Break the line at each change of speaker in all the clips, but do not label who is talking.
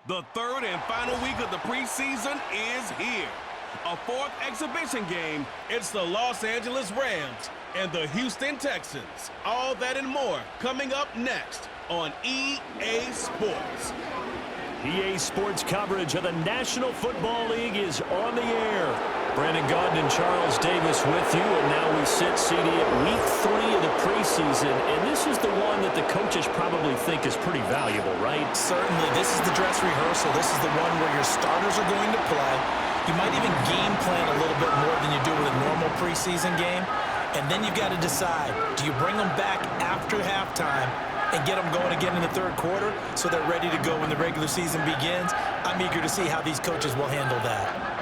The third and final week of the preseason is here. A fourth exhibition game. It's the Los Angeles Rams and the Houston Texans. All that and more coming up next on EA Sports.
EA Sports coverage of the National Football League is on the air. Brandon Gaudin and Charles Davis with you, and now we sit CD at week 3 of the preseason, and this is the one that the coaches probably think is pretty valuable, right?
Certainly. This is the dress rehearsal. This is the one where your starters are going to play. You might even game plan a little bit more than you do with a normal preseason game, and then you've got to decide, do you bring them back after halftime and get them going again in the third quarter so they're ready to go when the regular season begins? I'm eager to see how these coaches will handle that.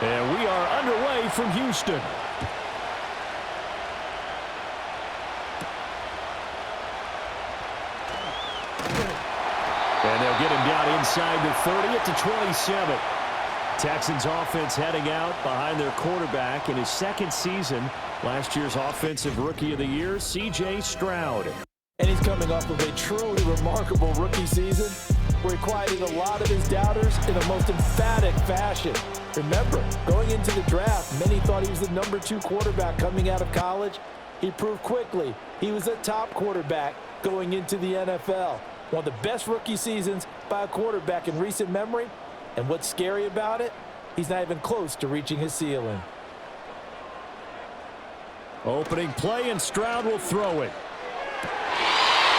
And we are underway from Houston. And they'll get him down inside the 30 at the 27. Texans offense heading out behind their quarterback in his second season. Last year's Offensive Rookie of the Year, C.J. Stroud.
And he's coming off of a truly remarkable rookie season where he quieted a lot of his doubters in the most emphatic fashion. Remember, going into the draft, many thought he was the #2 quarterback coming out of college. He proved quickly he was a top quarterback going into the NFL. One of the best rookie seasons by a quarterback in recent memory. And what's scary about it? He's not even close to reaching his ceiling.
Opening play, and Stroud will throw it.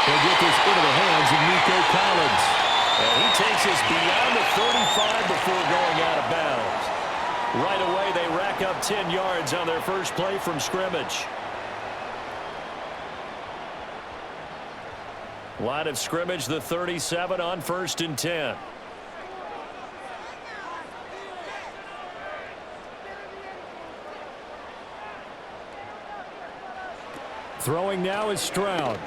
He'll get this into the hands of Nico Collins. And he takes us beyond the 35 before going out of bounds. Right away, they rack up 10 yards on their first play from scrimmage. Line of scrimmage, the 37 on 1st and 10. Throwing now is Stroud.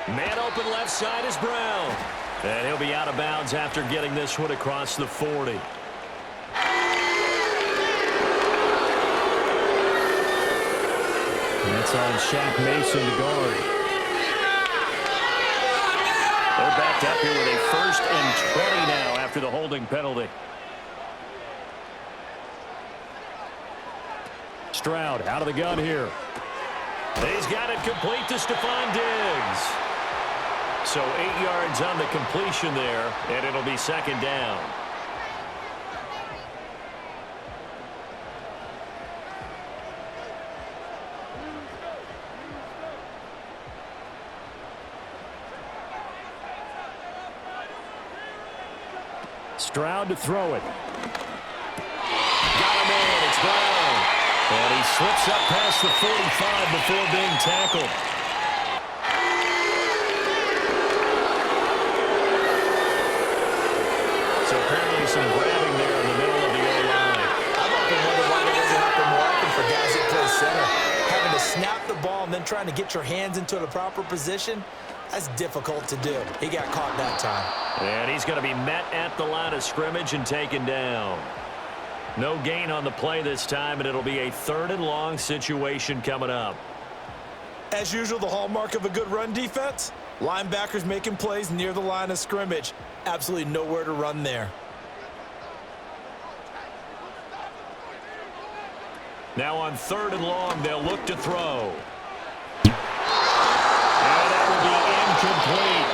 Man open left side is Brown. And he'll be out of bounds after getting this one across the 40. That's on Shaq Mason to guard. They're backed up here with a 1st and 20 now after the holding penalty. Stroud out of the gun here. He's got it complete to Stephon Diggs. So 8 yards on the completion there, and it'll be 2nd down. Stroud to throw it. Got him in. It's Brown. And he slips up past the 45 before being tackled. So apparently some grabbing there in the middle of the O-line.
I've often wondered why that doesn't happen more often for guys that play center. Having to snap the ball and then trying to get your hands into the proper position, that's difficult to do. He got caught that time.
And he's going to be met at the line of scrimmage and taken down. No gain on the play this time, and it'll be a 3rd and long situation coming up.
As usual, the hallmark of a good run defense, linebackers making plays near the line of scrimmage. Absolutely nowhere to run there.
Now on 3rd and long, they'll look to throw. And that will be incomplete.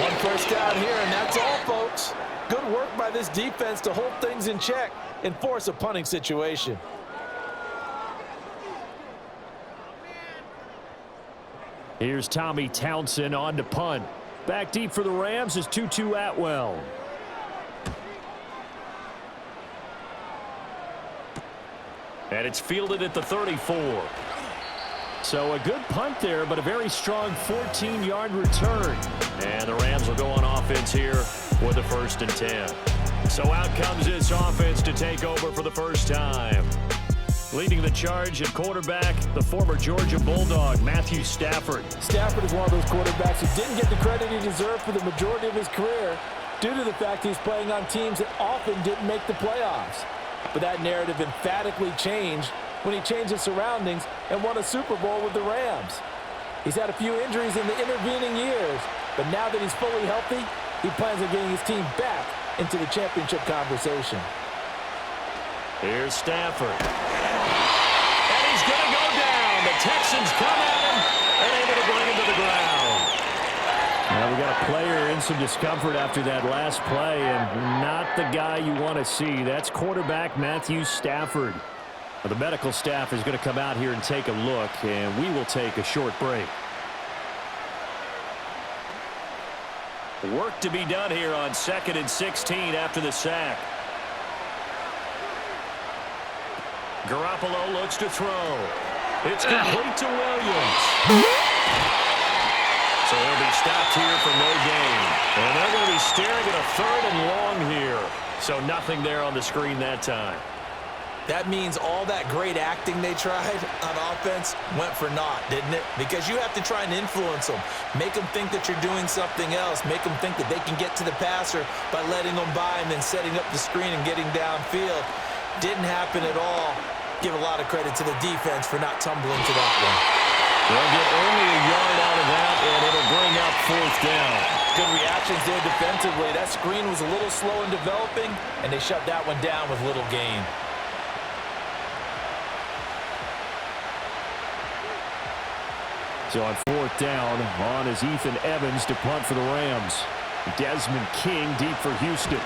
One first down here, and that's all, folks. Good work by this defense to hold things in check and force a punting situation.
Here's Tommy Townsend on to punt. Back deep for the Rams is Tutu Atwell. And it's fielded at the 34. So a good punt there, but a very strong 14-yard return. And the Rams will go on offense here with a 1st and 10. So out comes this offense to take over for the first time. Leading the charge at quarterback, the former Georgia Bulldog, Matthew Stafford.
Stafford is one of those quarterbacks who didn't get the credit he deserved for the majority of his career due to the fact he's playing on teams that often didn't make the playoffs. But that narrative emphatically changed when he changed his surroundings and won a Super Bowl with the Rams. He's had a few injuries in the intervening years, but now that he's fully healthy, he plans on getting his team back into the championship conversation.
Here's Stafford. And he's going to go down. The Texans come at him and able to bring him to the ground. Now we got a player in some discomfort after that last play, and not the guy you want to see. That's quarterback Matthew Stafford. Well, the medical staff is going to come out here and take a look, and we will take a short break. Work to be done here on 2nd and 16 after the sack. Garoppolo looks to throw. It's complete to Williams. So he'll be stopped here for no gain. And they're going to be staring at a 3rd and long here. So nothing there on the screen that time.
That means all that great acting they tried on offense went for naught, didn't it? Because you have to try and influence them. Make them think that you're doing something else. Make them think that they can get to the passer by letting them by and then setting up the screen and getting downfield. Didn't happen at all. Give a lot of credit to the defense for not tumbling to that one.
They'll get only a yard out of that, and it'll bring up 4th down.
Good reactions there defensively. That screen was a little slow in developing, and they shut that one down with little gain.
So on 4th down, on is Ethan Evans to punt for the Rams. Desmond King deep for Houston.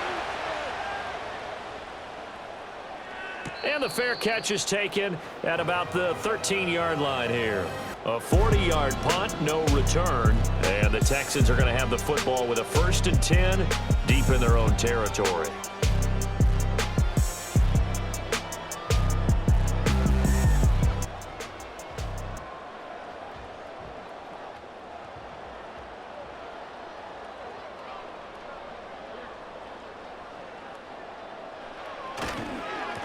And the fair catch is taken at about the 13-yard line here. A 40-yard punt, no return. And the Texans are going to have the football with a 1st and 10 deep in their own territory.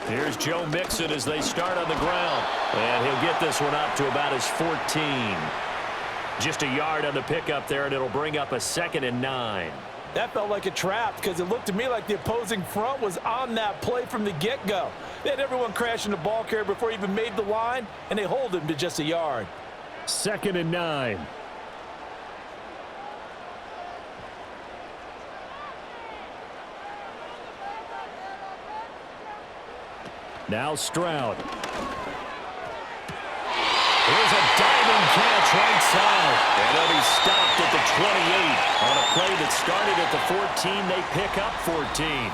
Here's Joe Mixon as they start on the ground. And he'll get this one up to about his 14. Just a yard on the pickup there, and it'll bring up a 2nd and 9.
That felt like a trap because it looked to me like the opposing front was on that play from the get-go. They had everyone crashing the ball carrier before he even made the line, and they hold him to just a yard.
2nd and 9. Now Stroud. Here's a diving catch right side. And he'll be stopped at the 28. On a play that started at the 14, they pick up 14.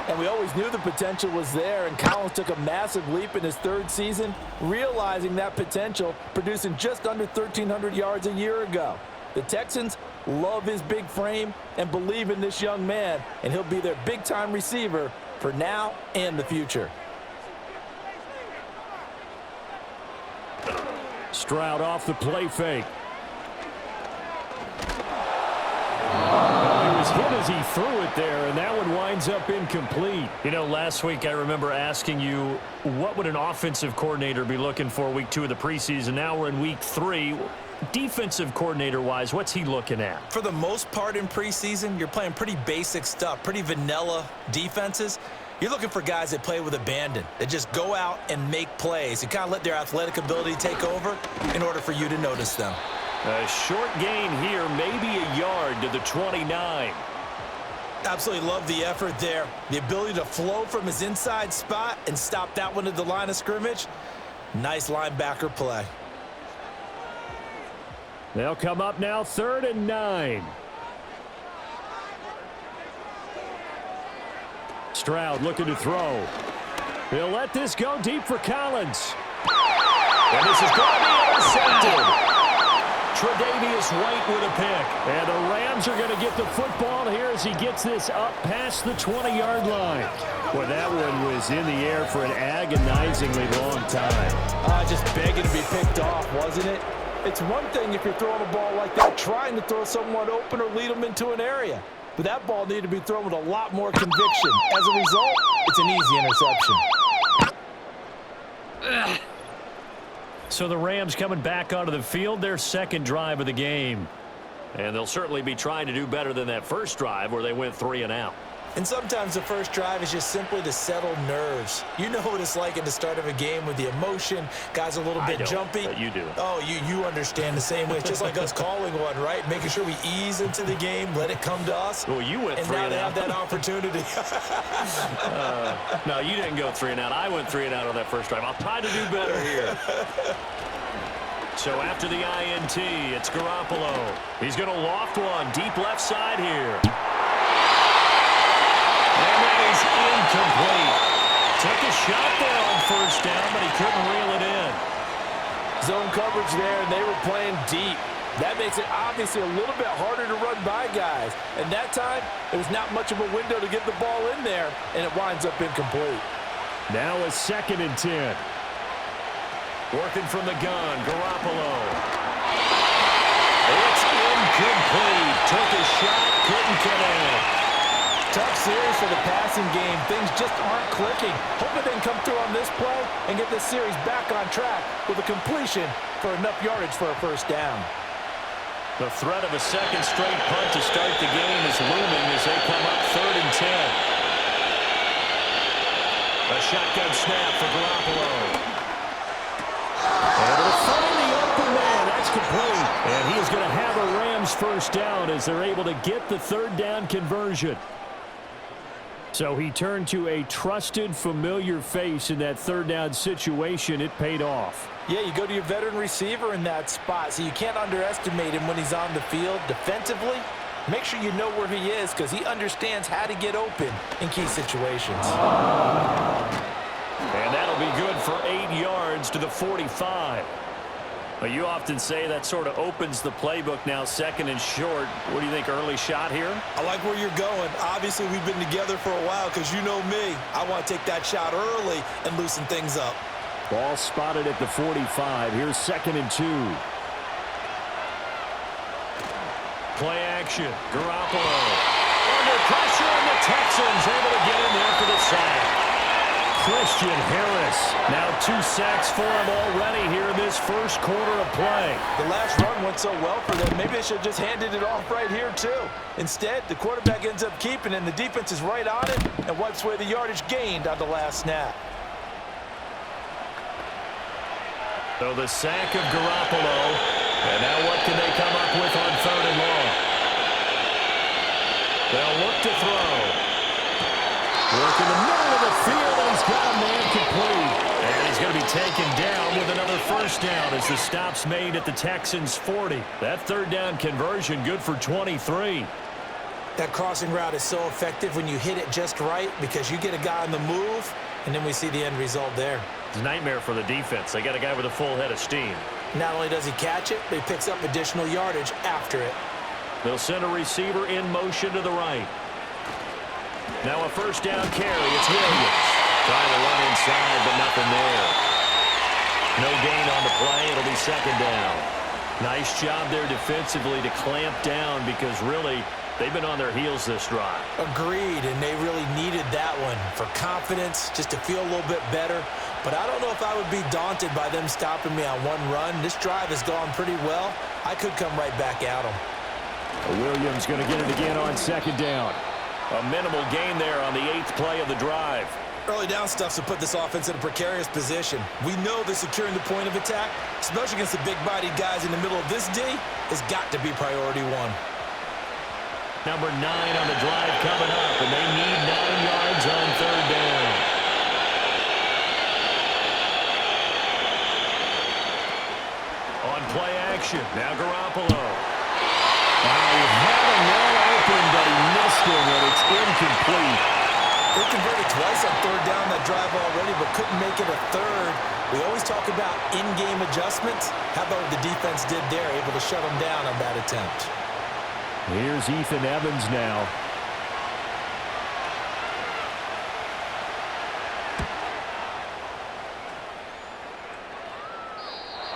And we always knew the potential was there, and Collins took a massive leap in his 3rd season, realizing that potential, producing just under 1,300 yards a year ago. The Texans love his big frame and believe in this young man, and he'll be their big-time receiver for now and the future.
Stroud off the play fake. He was hit as he threw it there, and that one winds up incomplete. You know, last week I remember asking you, what would an offensive coordinator be looking for week 2 of the preseason? Now we're in week 3. Defensive coordinator-wise, what's he looking at?
For the most part in preseason, you're playing pretty basic stuff, pretty vanilla defenses. You're looking for guys that play with abandon, that just go out and make plays. You kind of let their athletic ability take over in order for you to notice them.
A short gain here, maybe a yard to the 29.
Absolutely love the effort there. The ability to flow from his inside spot and stop that one at the line of scrimmage. Nice linebacker play.
They'll come up now 3rd and 9. Stroud looking to throw. He'll let this go deep for Collins. And this is going to be intercepted. Tre'Davious White with a pick. And the Rams are going to get the football here as he gets this up past the 20-yard line. Well, that one was in the air for an agonizingly long time.
Just begging to be picked off, wasn't it? It's one thing if you're throwing a ball like that, trying to throw someone open or lead them into an area. But that ball needed to be thrown with a lot more conviction. As a result, it's an easy interception.
So the Rams coming back onto the field, their second drive of the game. And they'll certainly be trying to do better than that first drive where they went 3 and out.
And sometimes the first drive is just simply to settle nerves. You know what it's like at the start of a game with the emotion. Guys a little bit jumpy.
But you do.
Oh, you understand the same way. It's just like us calling one, right? Making sure we ease into the game, let it come to us.
Well, you went 3 and out.
And now they have that opportunity.
No, you didn't go 3 and out. I went 3 and out on that first drive. I'll try to do better here. So after the INT, it's Garoppolo. He's going to loft one deep left side here. And that is incomplete. Took a shot there on first down, but he couldn't reel it in.
Zone coverage there, and they were playing deep. That makes it obviously a little bit harder to run by guys. And that time, it was not much of a window to get the ball in there, and it winds up incomplete.
Now a 2nd and 10. Working from the gun, Garoppolo. It's incomplete. Took a shot, couldn't connect.
Tough series for the passing game. Things just aren't clicking. Hoping they can come through on this play and get this series back on track with a completion for enough yardage for a first down.
The threat of a second straight punt to start the game is looming as they come up 3rd and 10. A shotgun snap for Garoppolo. And it'll find the open man. That's complete. And he is going to have a Rams first down as they're able to get the 3rd down conversion. So he turned to a trusted, familiar face in that 3rd down situation. It paid off.
Yeah, you go to your veteran receiver in that spot, so you can't underestimate him when he's on the field defensively. Make sure you know where he is because he understands how to get open in key situations.
And that'll be good for 8 yards to the 45. But you often say that sort of opens the playbook now, 2nd and short. What do you think, early shot here?
I like where you're going. Obviously, we've been together for a while because you know me. I want to take that shot early and loosen things up.
Ball spotted at the 45. Here's 2nd and 2. Play action. Garoppolo. Under pressure, and the Texans able to get in there for the sack. Christian Harris. Now 2 sacks for him already here in this first quarter of play.
The last run went so well for them. Maybe they should have just handed it off right here, too. Instead, the quarterback ends up keeping it, and the defense is right on it and wipes away the yardage gained on the last snap.
So the sack of Garoppolo. And now what can they come up with on 3rd and long? They'll look to throw. Work in the middle of the field, and he's got a man complete. And he's going to be taken down with another first down as the stop's made at the Texans' 40. That 3rd down conversion good for 23.
That crossing route is so effective when you hit it just right because you get a guy on the move, and then we see the end result there.
It's a nightmare for the defense. They got a guy with a full head of steam.
Not only does he catch it, but he picks up additional yardage after it.
They'll send a receiver in motion to the right. Now a first down carry. It's Williams. Trying to run inside, but nothing there. No gain on the play. It'll be 2nd down. Nice job there defensively to clamp down because really they've been on their heels this drive.
Agreed, and they really needed that one for confidence, just to feel a little bit better. But I don't know if I would be daunted by them stopping me on one run. This drive has gone pretty well. I could come right back at them.
Williams going to get it again on 2nd down. A minimal gain there on the 8th play of the drive.
Early down stuff to put this offense in a precarious position. We know that securing the point of attack, especially against the big-bodied guys in the middle of this D, has got to be priority 1.
Number 9 on the drive coming up, and they need 9 yards on 3rd down. On play action, now Garoppolo. He had him well open, but he missed him, and it's incomplete.
They converted twice on 3rd down that drive already, but couldn't make it a 3rd. We always talk about in-game adjustments. How about what the defense did there, able to shut them down on that attempt?
Here's Ethan Evans now.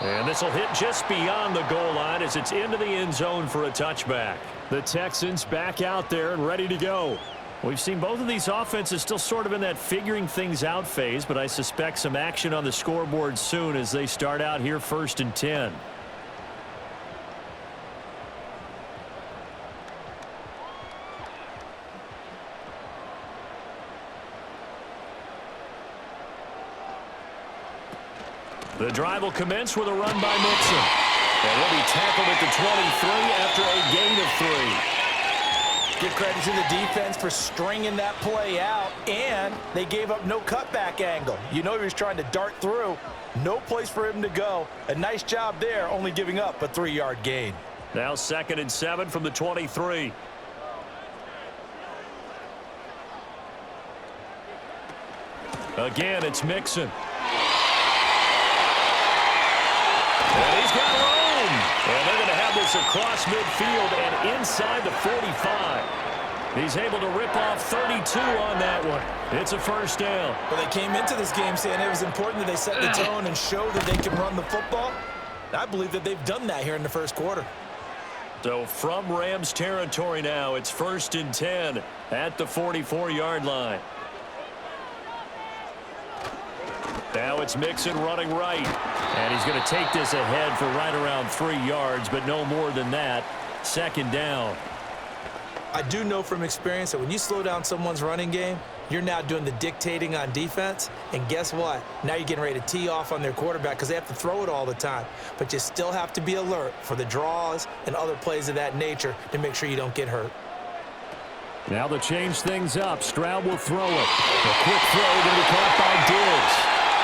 And this will hit just beyond the goal line as it's into the end zone for a touchback. The Texans back out there and ready to go. We've seen both of these offenses still sort of in that figuring things out phase, but I suspect some action on the scoreboard soon as they start out here 1st and 10. The drive will commence with a run by Mixon. And he'll be tackled at the 23 after a gain of 3.
Give credit to the defense for stringing that play out, and they gave up no cutback angle. You know he was trying to dart through. No place for him to go. A nice job there, only giving up a 3-yard gain.
Now 2nd and 7 from the 23. Again, it's Mixon. And he's got room. And they're going to have this across midfield and inside the 45. He's able to rip off 32 on that one. It's a 1st down.
Well, they came into this game saying it was important that they set the tone and show that they can run the football. I believe that they've done that here in the 1st quarter.
So from Rams territory now, it's 1st and 10 at the 44-yard line. Now it's Mixon running right. And he's going to take this ahead for right around 3 yards, but no more than that. 2nd down.
I do know from experience that when you slow down someone's running game, you're now doing the dictating on defense. And guess what? Now you're getting ready to tee off on their quarterback because they have to throw it all the time. But you still have to be alert for the draws and other plays of that nature to make sure you don't get hurt.
Now to change things up, Stroud will throw it. A quick throw going to be caught by Diggs.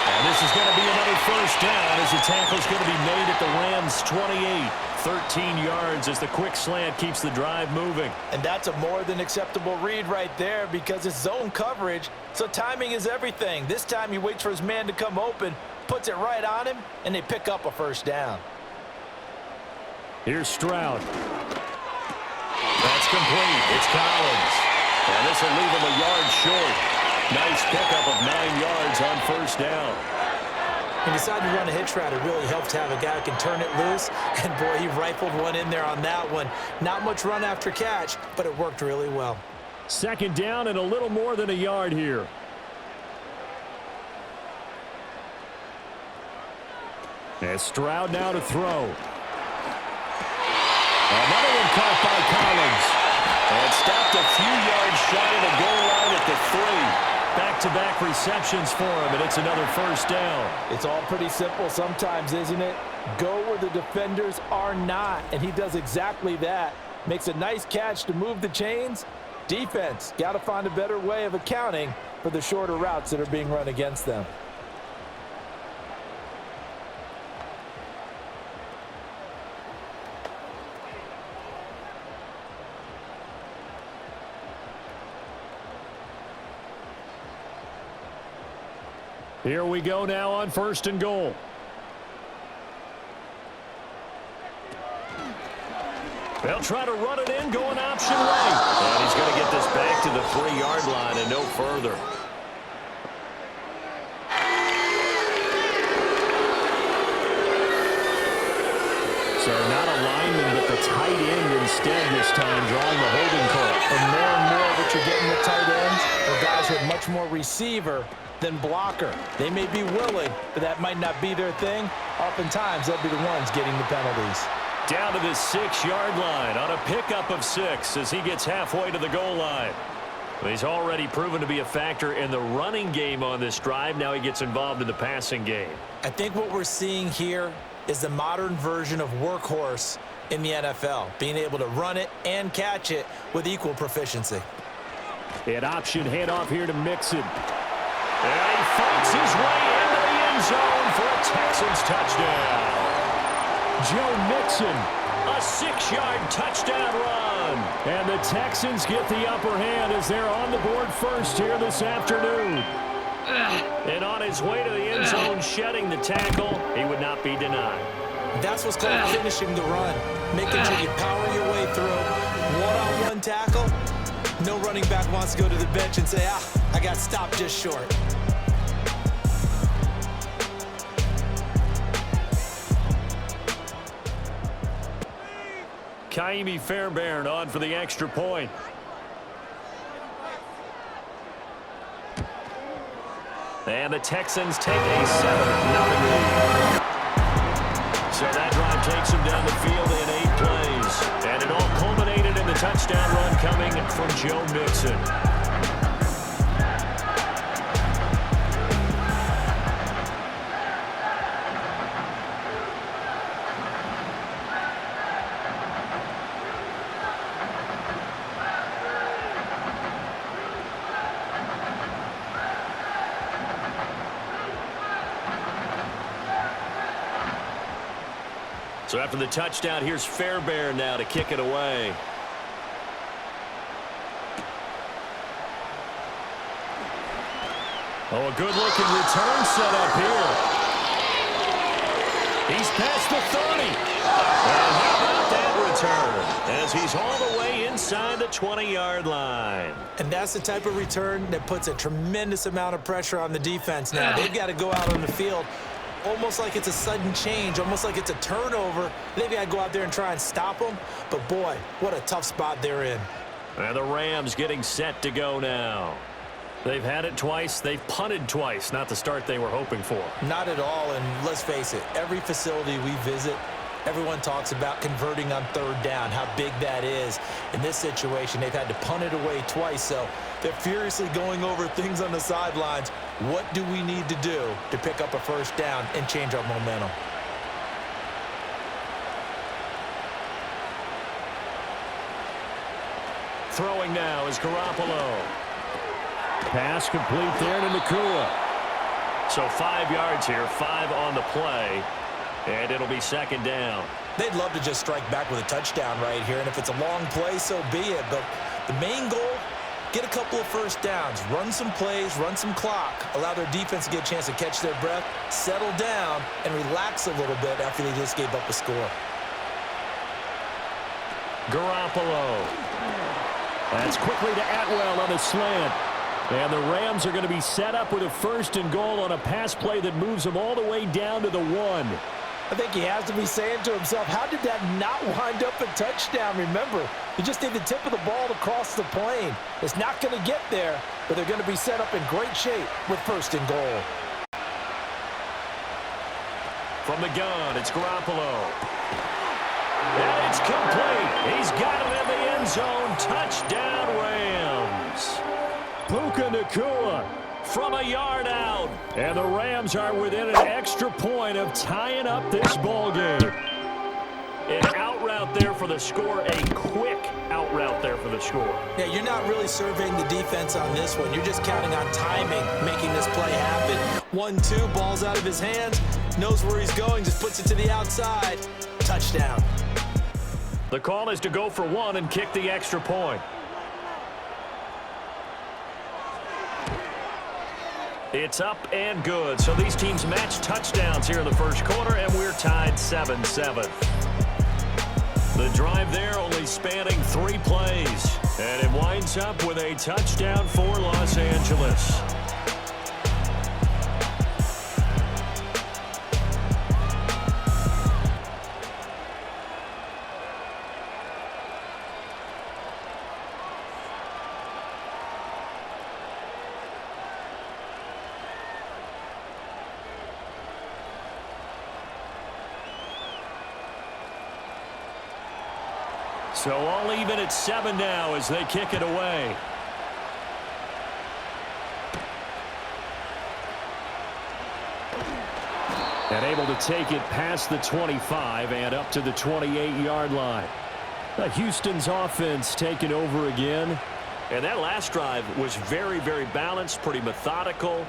And this is going to be another 1st down as the tackle's going to be made at the Rams' 28. 13 yards as the quick slant keeps the drive moving.
And that's a more than acceptable read right there because it's zone coverage, so timing is everything. This time he waits for his man to come open, puts it right on him, and they pick up a 1st down.
Here's Stroud. That's complete. It's Collins. And this will leave him a yard short. Nice pickup of 9 yards on 1st down.
He decided to run a hitch route. It really helped to have a guy who can turn it loose. And, boy, he rifled one in there on that one. Not much run after catch, but it worked really well.
2nd down and a little more than a yard here. And Stroud now to throw. Another one caught by Collins. And stopped a few yards shy of the goal line at the 3. Back-to-back receptions for him, and it's another 1st down.
It's all pretty simple sometimes, isn't it? Go where the defenders are not, and he does exactly that. Makes a nice catch to move the chains. Defense, got to find a better way of accounting for the shorter routes that are being run against them.
Here we go now on 1st and goal. They'll try to run it in, going option right. And he's going to get this back to the 3-yard line and no further. So not a lineman, but the tight end instead this time, drawing the holding call.
And more what you're getting with tight ends are guys with much more receiver than blocker. They may be willing, but that might not be their thing. Oftentimes, they'll be the ones getting the penalties.
Down to the 6-yard line on a pickup of 6 as he gets halfway to the goal line. He's already proven to be a factor in the running game on this drive. Now he gets involved in the passing game.
I think what we're seeing here is the modern version of workhorse in the NFL, being able to run it and catch it with equal proficiency.
An option handoff here to Mixon. And he fights his way into the end zone for a Texans touchdown. Joe Mixon, a 6-yard touchdown run. And the Texans get the upper hand as they're on the board first here this afternoon. And on his way to the end zone, shedding the tackle, he would not be denied.
That's what's called finishing the run, making sure you power your way through. One-on-one tackle, no running back wants to go to the bench and say, I got stopped just short.
Kaimi Fairbairn on for the extra point. And the Texans take a 7-0 lead. So that drive takes them down the field in 8 plays. And it all culminated in the touchdown run coming from Joe Mixon. So after the touchdown, here's Fairbairn now to kick it away. Oh, a good-looking return set up here. He's past the 30. And how about that return? As he's all the way inside the 20-yard line.
And that's the type of return that puts a tremendous amount of pressure on the defense now. They've got to go out on the field almost like it's a sudden change, almost like it's a turnover. They've got to go out there and try and stop them. But, boy, what a tough spot they're in.
And the Rams getting set to go now. They've had it twice. They've punted twice. Not the start they were hoping for.
Not at all. And let's face it, every facility we visit, everyone talks about converting on 3rd down, how big that is. In this situation, they've had to punt it away twice, so they're furiously going over things on the sidelines. What do we need to do to pick up a 1st down and change our momentum?
Throwing now is Garoppolo.
Pass complete there to Nakua.
So 5 yards here, 5 on the play, and it'll be 2nd down.
They'd love to just strike back with a touchdown right here, and if it's a long play, so be it. But the main goal, get a couple of 1st downs, run some plays, run some clock, allow their defense to get a chance to catch their breath, settle down, and relax a little bit after they just gave up a score.
Garoppolo.
That's quickly to Atwell on the slant. And the Rams are going to be set up with a 1st and goal on a pass play that moves them all the way down to the 1. I think he has to be saying to himself, how did that not wind up a touchdown? Remember, you just need the tip of the ball to cross the plane. It's not going to get there, but they're going to be set up in great shape with 1st and goal.
From the gun, it's Garoppolo. And it's complete. He's got it in the end zone. Touchdown, Rams.
Puka Nakua
from a yard out.
And the Rams are within an extra point of tying up this ball game.
An out route there for the score. A quick out route there for the score.
Yeah, you're not really surveying the defense on this one. You're just counting on timing, making this play happen. 1-2, ball's out of his hands. Knows where he's going, just puts it to the outside. Touchdown.
The call is to go for 1 and kick the extra point. It's up and good. So these teams match touchdowns here in the 1st quarter, and we're tied 7-7. The drive there only spanning 3 plays, and it winds up with a touchdown for Los Angeles. So all even at 7 now as they kick it away.
And able to take it past the 25 and up to the 28-yard line. Houston's offense taking over again.
And that last drive was very, very balanced, pretty methodical.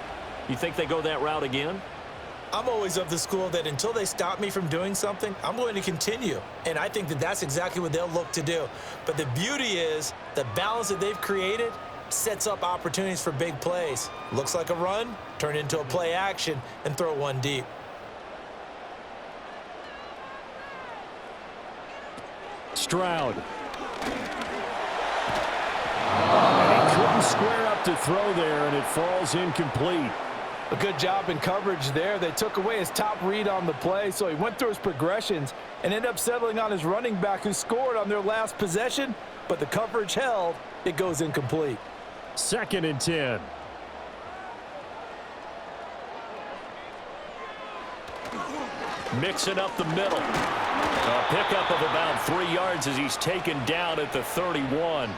You think they go that route again?
I'm always of the school that until they stop me from doing something, I'm going to continue. And I think that that's exactly what they'll look to do. But the beauty is the balance that they've created sets up opportunities for big plays. Looks like a run, turn into a play action, and throw 1 deep.
Stroud. And he couldn't square up to throw there, and it falls incomplete. A good job in coverage there. They took away his top read on the play, so he went through his progressions and ended up settling on his running back who scored on their last possession, but the coverage held. It goes incomplete. 2nd and 10.
mixing up the middle. A pickup of about 3 yards as he's taken down at the 31.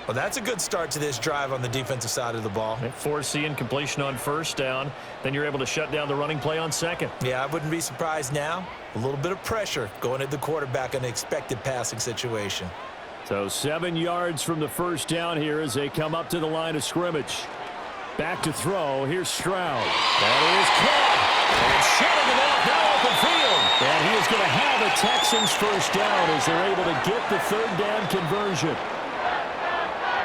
Well, that's a good start to this drive on the defensive side of the ball.
Foreseeing completion on first down. Then you're able to shut down the running play on second.
Yeah, I wouldn't be surprised now. A little bit of pressure going at the quarterback in an expected passing situation.
So 7 yards from the first down here as they come up to the line of scrimmage. Back to throw. Here's Stroud. That is caught. And shoving it off now open field. And he is going to have a Texans first down as they're able to get the third down conversion.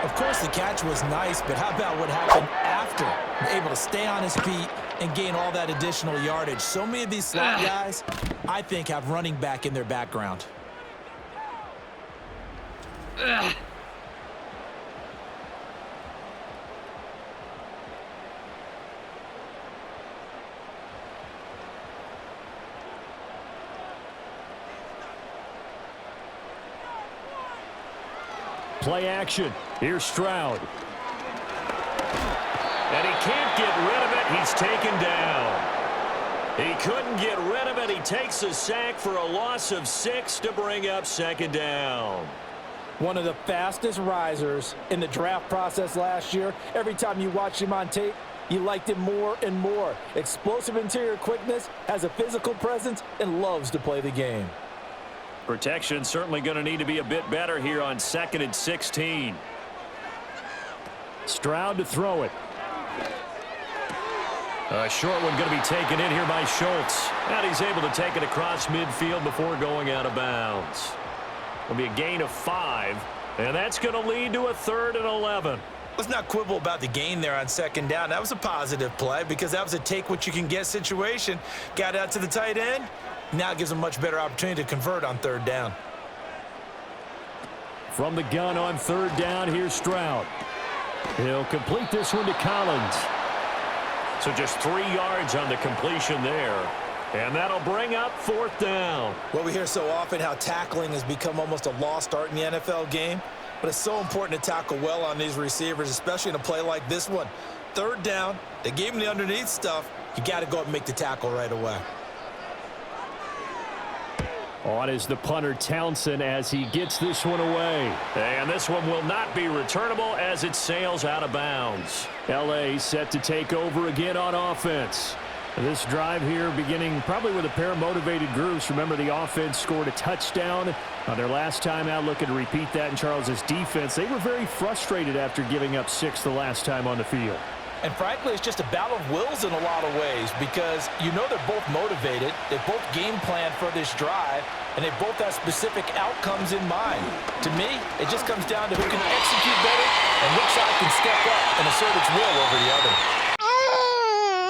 Of course, the catch was nice, but how about what happened after? Able to stay on his feet and gain all that additional yardage. So many of these slot guys, I think, have running back in their background.
Play action. Here's Stroud. And he can't get rid of it. He's taken down. He couldn't get rid of it. He takes a sack for a loss of 6 to bring up second down.
One of the fastest risers in the draft process last year. Every time you watch him on tape, you liked him more and more. Explosive interior quickness, has a physical presence, and loves to play the game.
Protection certainly going to need to be a bit better here on 2nd and 16. Stroud to throw it. A short one going to be taken in here by Schultz. And he's able to take it across midfield before going out of bounds. It'll be a gain of 5, and that's going to lead to a 3rd and 11.
Let's not quibble about the gain there on second down. That was a positive play because that was a take-what-you-can-get situation. Got out to the tight end. Now it gives a much better opportunity to convert on 3rd down.
From the gun on 3rd down, here's Stroud. He'll complete this one to Collins. So just 3 yards on the completion there. And that'll bring up 4th down.
Well, we hear so often how tackling has become almost a lost art in the NFL game. But it's so important to tackle well on these receivers, especially in a play like this one. 3rd down, they gave him the underneath stuff. You got to go up and make the tackle right away.
On is the punter Townsend as he gets this one away. And this one will not be returnable as it sails out of bounds. L.A. set to take over again on offense. This drive here beginning probably with a pair of motivated groups. Remember, the offense scored a touchdown on their last time out, looking to repeat that in Charles's defense. They were very frustrated after giving up 6 the last time on the field.
And frankly, it's just a battle of wills in a lot of ways because you know they're both motivated. They both game plan for this drive, and they both have specific outcomes in mind. To me, it just comes down to who can execute better and which side can step up and assert its will over the other.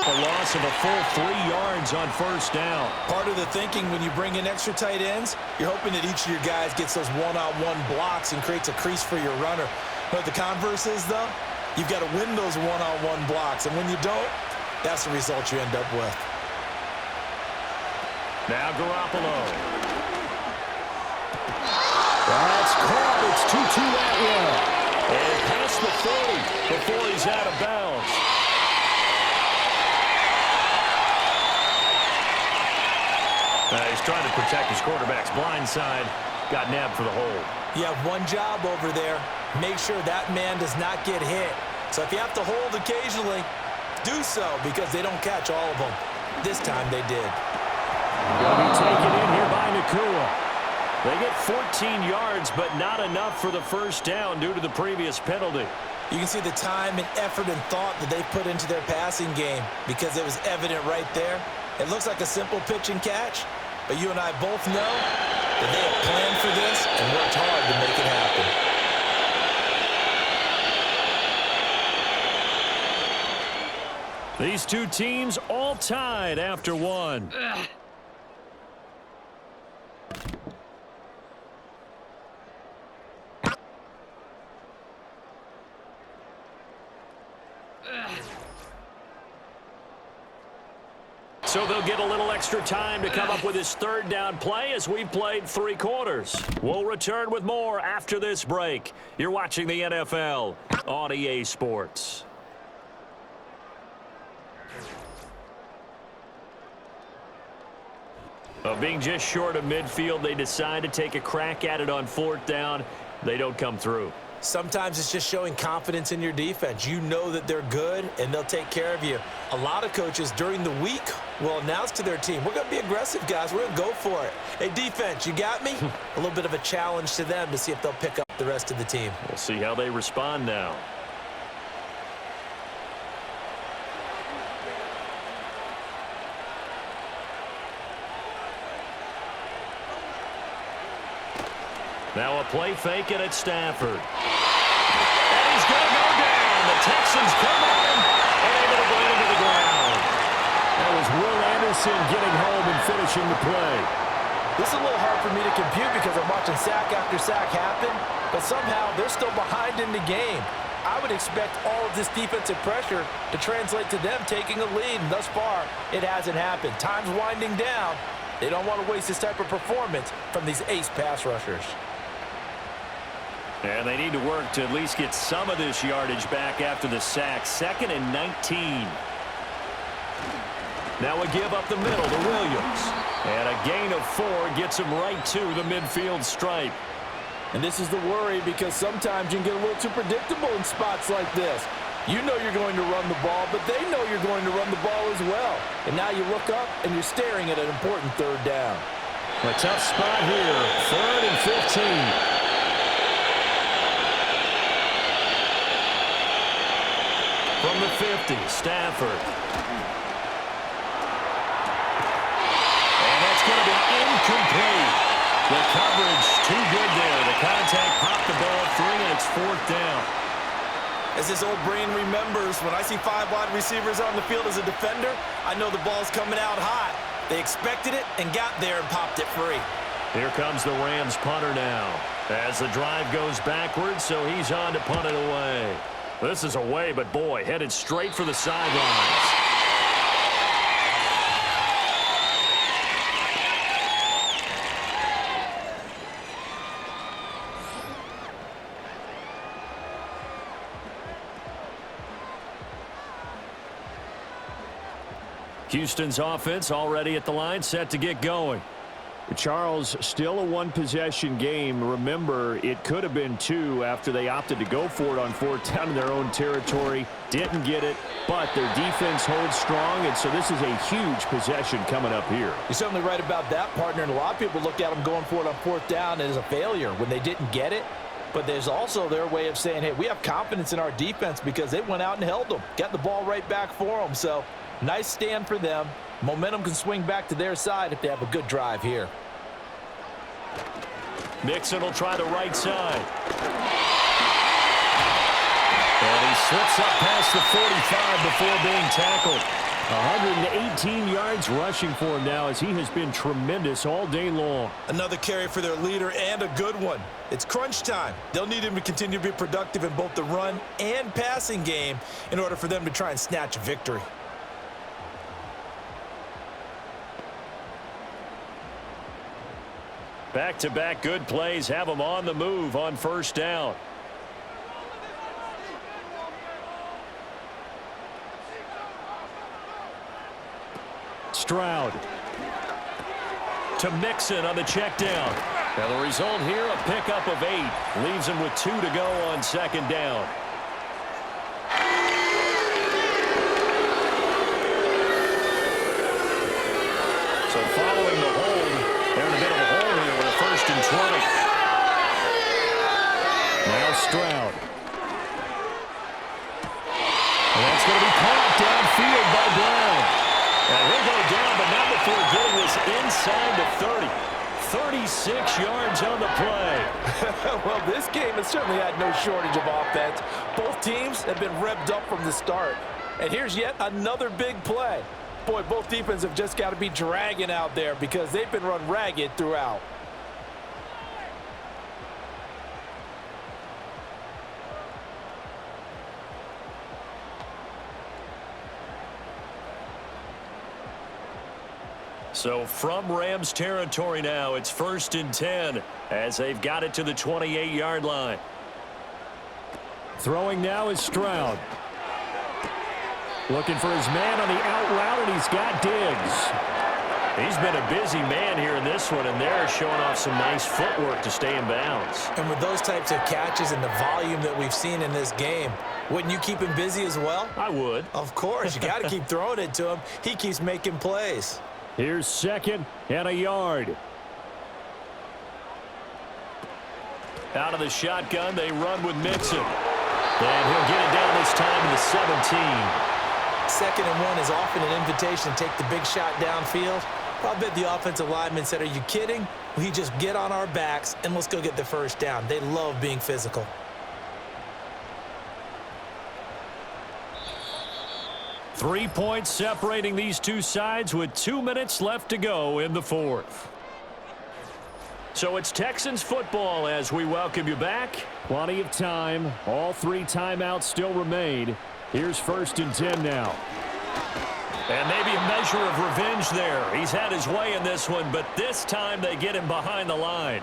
A loss of a full 3 yards on 1st down.
Part of the thinking when you bring in extra tight ends, you're hoping that each of your guys gets those one-on-one blocks and creates a crease for your runner. But the converse is, though, you've got to win those one-on-one blocks. And when you don't, that's the result you end up with.
Now Garoppolo. That's caught. It's 2-2 that way. And past the 40 before he's out of bounds. He's trying to protect his quarterback's blind side. Got nabbed for the hold.
You have one job over there. Make sure that man does not get hit. So if you have to hold occasionally, do so because they don't catch all of them. This time they did.
Going to be taken in here by Nakua. They get 14 yards, but not enough for the first down due to the previous penalty.
You can see the time and effort and thought that they put into their passing game because it was evident right there. It looks like a simple pitch and catch, but you and I both know that they have planned for this and worked hard to make it happen.
These two teams all tied after one. So they'll get a little extra time to come up with his 3rd down play as we've played 3 quarters. We'll return with more after this break. You're watching the NFL on EA Sports. Being just short of midfield, they decide to take a crack at it on 4th down. They don't come through.
Sometimes it's just showing confidence in your defense. You know that they're good, and they'll take care of you. A lot of coaches during the week will announce to their team, we're going to be aggressive, guys. We're going to go for it. Hey, defense, you got me? A little bit of a challenge to them to see if they'll pick up the rest of the team.
We'll see how they respond now. Now a play fake it at Stafford. And he's going to go down. The Texans come on and able to bring him to the ground.
That was Will Anderson getting home and finishing the play. This is a little hard for me to compute because I'm watching sack after sack happen, but somehow they're still behind in the game. I would expect all of this defensive pressure to translate to them taking a lead, and thus far, it hasn't happened. Time's winding down. They don't want to waste this type of performance from these ace pass rushers.
And they need to work to at least get some of this yardage back after the sack. 2nd and 19. Now a give up the middle to Williams. And a gain of 4 gets him right to the midfield stripe.
And this is the worry because sometimes you can get a little too predictable in spots like this. You know you're going to run the ball, but they know you're going to run the ball as well. And now you look up and you're staring at an important 3rd down.
A tough spot here. 3rd and 15. From the 50, Stafford. And that's going to be incomplete. The coverage too good there. The contact popped the ball free, and it's 4th down.
As this old brain remembers, when I see 5 wide receivers on the field as a defender, I know the ball's coming out hot. They expected it and got there and popped it free.
Here comes the Rams punter now. As the drive goes backwards, so he's on to punt it away. This is away, but boy, headed straight for the sidelines. Houston's offense already at the line, set to get going.
Charles, still a 1-possession game. Remember, it could have been 2 after they opted to go for it on 4th down in their own territory. Didn't get it, but their defense holds strong, and so this is a huge possession coming up here. You're certainly right about that, partner, and a lot of people look at them going for it on 4th down as a failure when they didn't get it. But there's also their way of saying, hey, we have confidence in our defense because they went out and held them, got the ball right back for them. So nice stand for them. Momentum can swing back to their side if they have a good drive here.
Mixon will try the right side. And he slips up past the 45 before being tackled.
118 yards rushing for him now as he has been tremendous all day long.
Another carry for their leader and a good one. It's crunch time. They'll need him to continue to be productive in both the run and passing game in order for them to try and snatch a victory.
Back-to-back good plays have them on the move on 1st down.
Stroud.
To Mixon on the check down. Now the result here, a pickup of 8. Leaves him with 2 to go on 2nd down. So following the hold, they're in a bit of a hole here with a 1st and 20.
Now Stroud. And that's going to be caught downfield by Brown.
And he'll go down, but not before getting this inside the 30. 36 yards on the play.
Well, this game has certainly had no shortage of offense. Both teams have been revved up from the start. And here's yet another big play. Boy, both defenses have just got to be dragging out there because they've been run ragged throughout.
So from Rams territory now, it's 1st and 10 as they've got it to the 28-yard line.
Throwing now is Stroud. Looking for his man on the out route, and he's got Diggs.
He's been a busy man here in this one, and they're showing off some nice footwork to stay in bounds.
And with those types of catches and the volume that we've seen in this game, wouldn't you keep him busy as well?
I would.
Of course. You got to keep throwing it to him. He keeps making plays.
Here's 2nd and a yard. Out of the shotgun, they run with Mixon. And he'll get it down this time to the 17.
2nd and 1 is often an invitation to take the big shot downfield. I bet the offensive lineman said, are you kidding? We just get on our backs and let's go get the first down. They love being physical.
Three points separating these two sides with 2 minutes left to go in the 4th. So it's Texans football as we welcome you back. Plenty of time. All 3 timeouts still remain. Here's 1st and 10 now. And maybe a measure of revenge there. He's had his way in this one, but this time they get him behind the line.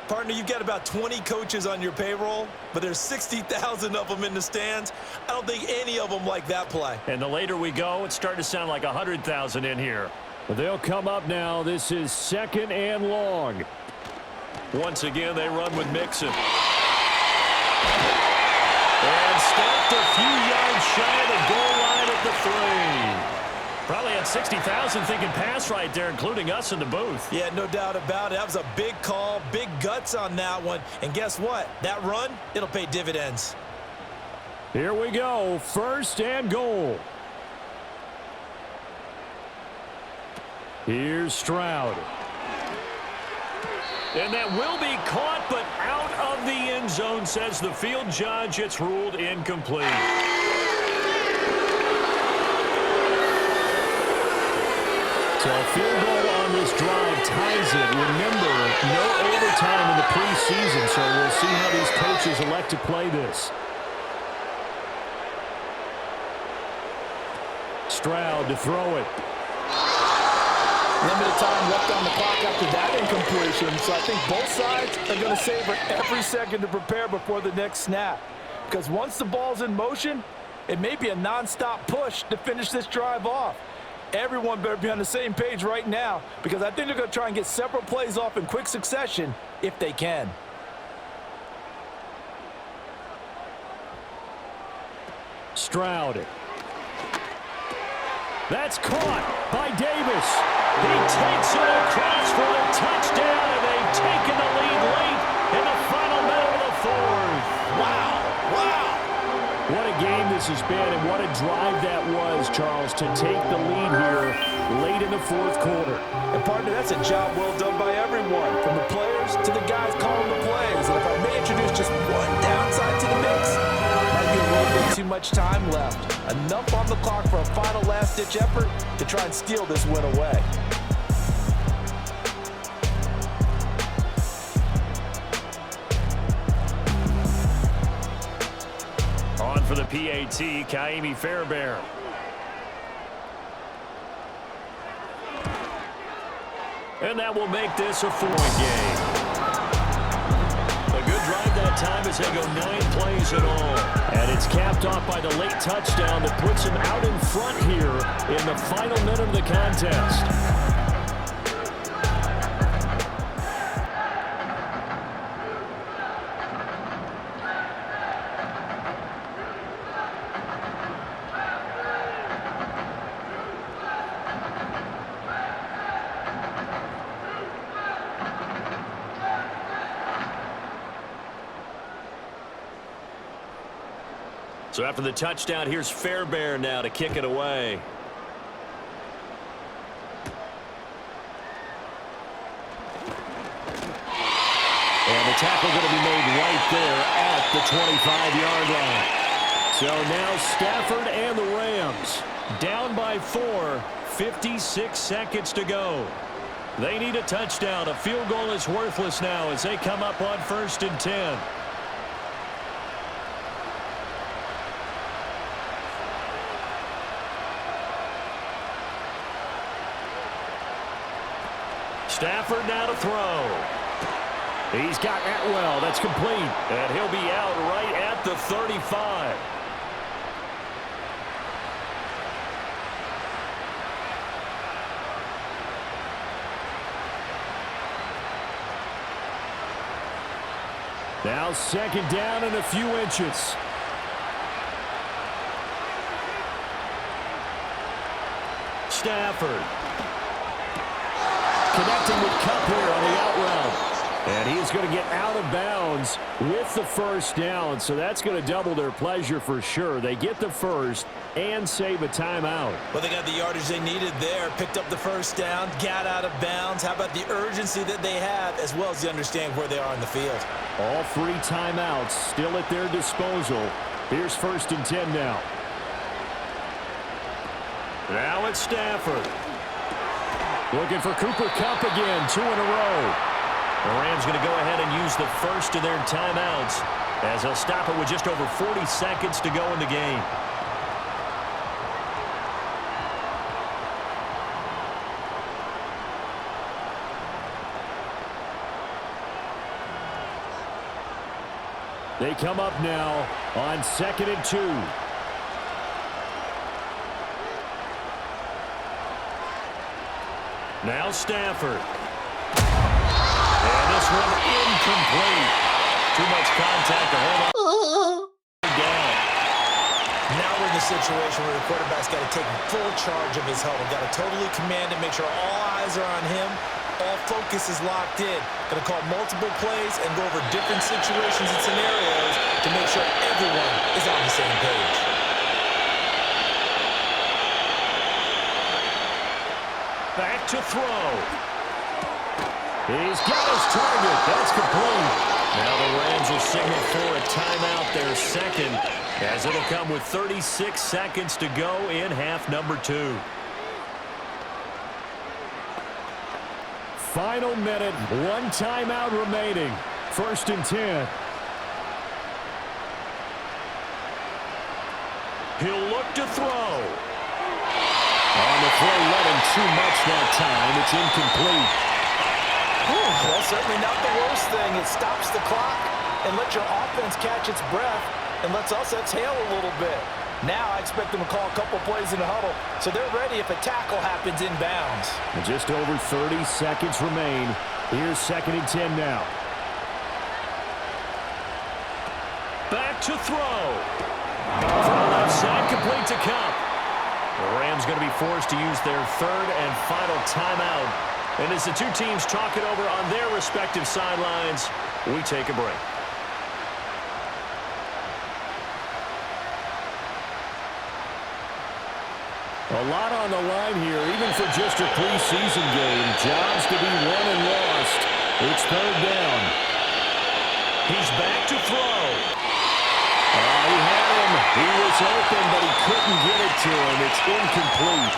Partner, you've got about 20 coaches on your payroll, but there's 60,000 of them in the stands. I don't think any of them like that play.
And the later we go, it's starting to sound like 100,000 in here. But they'll come up now. This is 2nd and long. Once again, they run with Mixon. And stopped a few yards shy of the goal line at the 3. Probably had 60,000 thinking pass right there, including us in the booth.
Yeah, no doubt about it. That was a big call, big guts on that one. And guess what? That run, it'll pay dividends.
Here we go. 1st and goal. Here's Stroud. And that will be caught, but out of the end zone, says the field judge. It's ruled incomplete. So a field goal on this drive ties it. Remember, no overtime in the preseason, so we'll see how these coaches elect to play this. Stroud to throw it.
Limited time left on the clock after that incompletion, so I think both sides are going to savor every second to prepare before the next snap. Because once the ball's in motion, it may be a non-stop push to finish this drive off. Everyone better be on the same page right now, because I think they're going to try and get several plays off in quick succession if they can.
Stroud. That's caught by Davis. He takes it across for a touchdown, and they've taken the lead late in the final minute of the 4th.
Wow, wow.
What a game this has been, and what a drive that was, Charles, to take the lead here late in the 4th quarter.
And partner, that's a job well done by everyone, from the players to the guys calling the plays. And if I may introduce just one downside to the mix, might be a little bit too much time left. Enough on the clock for a final last-ditch effort to try and steal this win away.
On for the PAT, Kaimi Fairbairn. And that will make this a 4-point game. A good drive that time as they go 9 plays in all. And it's capped off by the late touchdown that puts him out in front here in the final minute of the contest. So after the touchdown, here's Fairbairn now to kick it away. And the tackle going to be made right there at the 25-yard line. So now Stafford and the Rams down by 4, 56 seconds to go. They need a touchdown. A field goal is worthless now as they come up on 1st and 10. Stafford now to throw. He's got Atwell. That's complete. And he'll be out right at the 35. Now second down and a few inches. Stafford. Connecting with Kupp here on the out route. And he's going to get out of bounds with the first down, so that's going to double their pleasure for sure. They get the first and save a timeout.
Well, they got the yardage they needed there, picked up the first down, got out of bounds. How about the urgency that they have, as well as the understanding where they are in the field?
All 3 timeouts still at their disposal. Here's 1st and 10 now. Now it's Stafford. Looking for Cooper Kupp again, 2 in a row. The Rams going to go ahead and use the first of their timeouts as they'll stop it with just over 40 seconds to go in the game. They come up now on 2nd and 2. Now Stafford. And this one incomplete. Too much contact to hold on. Down.
Now we're in the situation where the quarterback's got to take full charge of his huddle. Got to totally command it, make sure all eyes are on him. All focus is locked in. Going to call multiple plays and go over different situations and scenarios to make sure everyone is on the same page.
Back to throw. He's got his target. That's complete. Now the Rams will signal for a timeout, their second, as it'll come with 36 seconds to go in half number 2. Final minute, 1 timeout remaining. 1st and 10. He'll look to throw. On the throw, letting too much that time. It's incomplete.
Well, certainly not the worst thing. It stops the clock and lets your offense catch its breath and lets us exhale a little bit. Now I expect them to call a couple plays in the huddle, so they're ready if a tackle happens inbounds.
And just over 30 seconds remain. Here's 2nd and 10 now. Back to throw. From the left side, complete to Kupp. The Rams going to be forced to use their 3rd and final timeout. And as the two teams talk it over on their respective sidelines, we take a break. A lot on the line here, even for just a preseason game. Jobs to be won and lost. It's 3rd down. He's back to throw. He had him. He was open, but he couldn't get it to him. It's incomplete.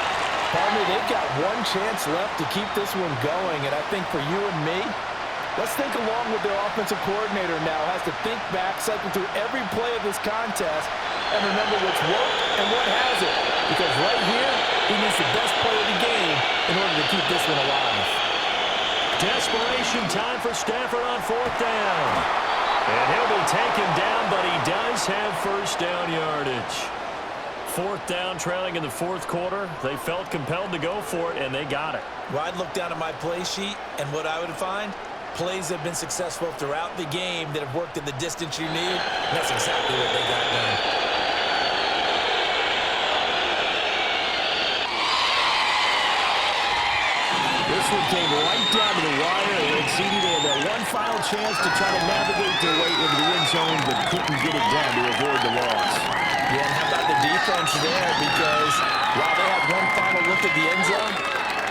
Partner, they've got 1 chance left to keep this one going, and I think for you and me, let's think along with their offensive coordinator now. Has to think back, cycle through every play of this contest, and remember what's worked and what hasn't. Because right here, he needs the best play of the game in order to keep this one alive.
Desperation time for Stafford on 4th down. And he'll be taken down, but he does have first down yardage. 4th down, trailing in the 4th quarter. They felt compelled to go for it, and they got it.
Well, I'd look down at my play sheet, and what I would find, plays have been successful throughout the game that have worked at the distance you need, and that's exactly what they got done.
This one came right down to the wire, and CD, they had that one final chance to try to navigate their way into the end zone, but couldn't get it done to avoid the loss.
Yeah, and how about the defense there? Because while they had one final look at the end zone,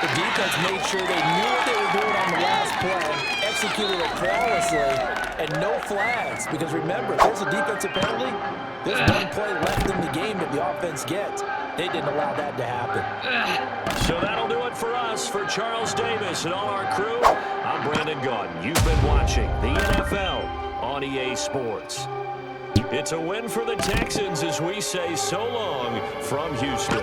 the defense made sure they knew what they were doing on the last play, executed it flawlessly, and no flags. Because remember, if there's a defensive penalty, there's 1 play left in the game that the offense gets. They didn't allow that to happen.
So that'll do it for us. For Charles Davis and all our crew, I'm Brandon Gaudin. You've been watching the NFL on EA Sports. It's a win for the Texans as we say so long from Houston.